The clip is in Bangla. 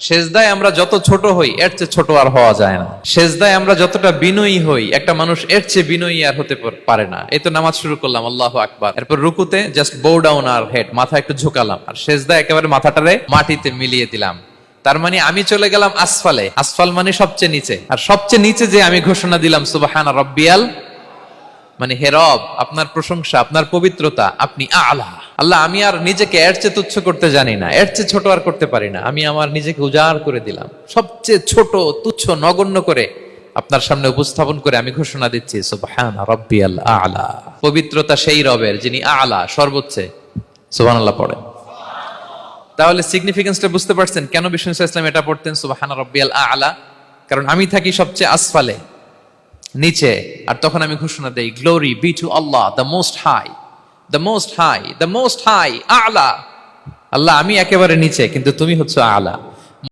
সেজদায় আমরা যত ছোট হই এর চেয়ে ছোট আর হওয়া যায় না। সেজদায় আমরা যতটা বিনয়ী হই একটা মানুষ এর চেয়ে বিনয়ী আর হতে পারে না। এই তো নামাজ শুরু করলাম, আল্লাহু আকবার, এরপর রুকুতে জাস্ট বো ডাউন আর হেড, মাথা একটু ঝুঁকালাম, আর সেজদায় একেবারে মাথাটারে মাটিতে মিলিয়ে দিলাম। তার মানে আমি চলে গেলাম আসফালে। আসফাল মানে সবচেয়ে নিচে, আর সবচেয়ে নিচে যে আমি ঘোষণা দিলাম সুবহানা রাব্বিয়াল, মানে হে রব, আপনার প্রশংসা, আপনার পবিত্রতা, আপনি আলা। আল্লাহ, আমি আর নিজেকে এর চেয়ে তুচ্ছ করতে জানি না, এর চেয়ে ছোট আর করতে পারি না। আমি আমার নিজেকে উজাড় করে দিলাম, সবচেয়ে ছোট, তুচ্ছ, নগণ্য করে আপনার সামনে উপস্থাপন করে আমি ঘোষণা দিচ্ছি সুবহানা রাব্বিয়াল আলা। পবিত্রতা সেই রবের যিনি আলা, সর্বোচ্চ। সুবহানাল্লাহ পড়ে। তাহলে সিগনিফিকেন্সটা বুঝতে পারছেন কেন বিষ্ণু ইসলাম ইসলাম এটা পড়তেন সুবহানা রাব্বিয়াল আলা? কারণ আমি থাকি সবচেয়ে আসফালে, নিচে, আর তখন আমি ঘোষণা দেই glory be to Allah the most high, the most high, the most high আলা। আল্লাহ, আমি একেবারে নিচে কিন্তু তুমি হচ্ছে আলা।